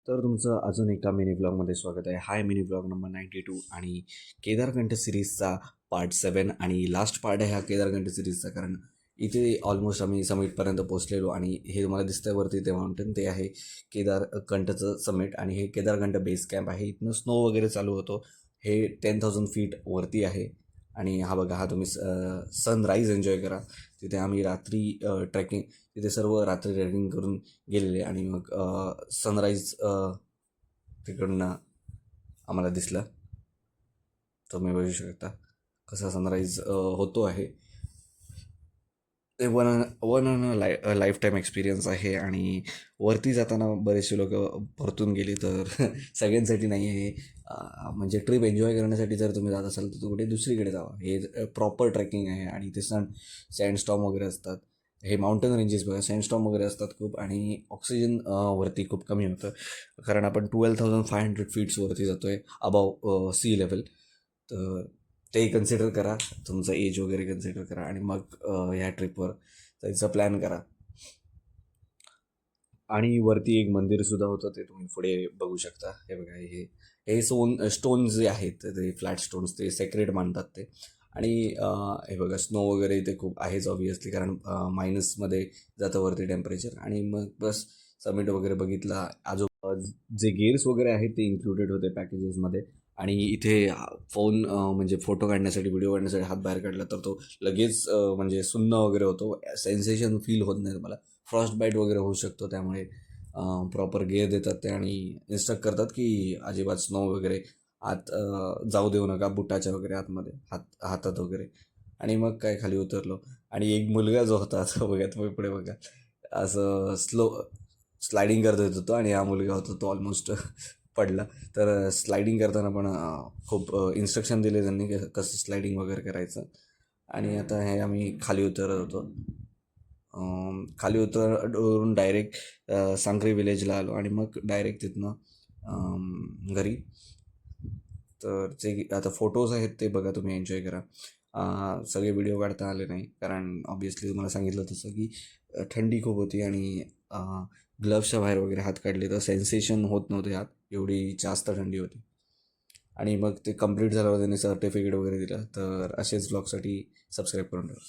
तर तुमचं अजून एका मिनी ब्लॉगमध्ये स्वागत आहे. हाय मिनी ब्लॉग नंबर 92 आणि केदारकंठ सिरीजचा पार्ट 7 आणि लास्ट पार्ट आहे हा केदारकंठ सिरीजचा. कारण इथे ऑलमोस्ट आम्ही समिटपर्यंत पोहोचलेलो आणि हे तुम्हाला दिसतंय वरती ते माउंटेन ते आहे केदारकंठचं समिट आणि हे केदारकंठ बेस कॅम्प आहे. इथनं स्नो वगैरे चालू होतो. हे 10,000 फीट वरती आहे आणि हा बघा हा तुम्ही सनराईज एन्जॉय करा. तिथे आम्ही रात्री ट्रेकिंग तिथे सर्व रात्री ट्रेकिंग करून गेलेले आणि मग सनराईज तिकडनं आम्हाला दिसला. तुम्ही बघू शकता कसा सनराईज होतो आहे. ते वन लाईफ टाईम एक्सपिरियन्स आहे आणि वरती जाताना बरेचसे लोक परतून गेले तर सगळ्यांसाठी नाही आहे. म्हणजे ट्रिप एन्जॉय करण्यासाठी जर तुम्ही जात असाल तर कुठे दुसरीकडे जावा. हे प्रॉपर ट्रेकिंग आहे आणि ते सँडस्टॉर्म वगैरे असतात. हे माउंटेन रेंजेस बघा सँडस्टॉर्म वगैरे असतात खूप आणि ऑक्सिजन वरती खूप कमी होतं कारण आपण 12,500 फीट्सवरती जातो आहे अबाव सी लेवल. तर ते कन्सिडर करा, तुमचं एज वगैरे कन्सिडर करा आणि मग ह्या ट्रिपवर जायचा प्लॅन करा. आणि वरती एक मंदिरसुद्धा होतं ते तुम्ही पुढे बघू शकता. हे बघा हे हे स्टोन्स जे आहेत ते फ्लॅट स्टोन्स ते सेक्रेट मानतात ते. आणि हे बघा स्नो वगैरे इथे खूप आहेच ऑब्वियसली कारण मायनसमध्ये जातं वरती टेम्परेचर. आणि मग बस समिट वगैरे बघितला. जे गेअर्स वगैरे आहेत ते इन्क्लुडेड होते पॅकेजेसमध्ये. आणि इथे फोन म्हणजे फोटो काढण्यासाठी व्हिडिओ काढण्यासाठी हात बाहेर काढला तर तो लगेच म्हणजे सुन्न वगैरे होतो. सेन्सेशन फील होत नाही तुम्हाला. फ्रॉस्ट बाईट वगैरे होऊ शकतो. त्यामुळे प्रॉपर गेअर देतात ते आणि इन्स्ट्रक्ट करतात की अजिबात स्नो वगैरे आत जाऊ देऊ नका बुटाच्या वगैरे आतमध्ये हातात वगैरे. आणि मग काय खाली उतरलो आणि एक मुलगा जो होता तो बघा तुम्ही पुढे बघा असं स्लायडिंग करत येत होतो आणि हा मुलगा होता तो ऑलमोस्ट पडला. तर स्लायडिंग करताना पण खूप इन्स्ट्रक्शन दिले त्यांनी की कसं स्लायडिंग वगैरे करायचं. आणि आता हे आम्ही खाली उतरत होतो. खाली उतरून डायरेक्ट सांगरी विलेजला आलो आणि मग डायरेक्ट तिथनं घरी. तर जे आता फोटोज आहेत ते बघा तुम्ही एन्जॉय करा. सगळे व्हिडिओ काढता आले नाही कारण ऑब्वियसली तुम्हाला सांगितलं तसं की थंडी खूप होती आणि ग्लव्सच्या बाहेर वगैरे हात काढले तर सेन्सेशन होत नव्हते हात, एवढी जास्त थंडी होती. आणि मग ते कंप्लीट झाल्यावर त्यांनी सर्टिफिकेट वगैरे दिलं. तर असेच ब्लॉगसाठी सबस्क्राईब करून ठेवा.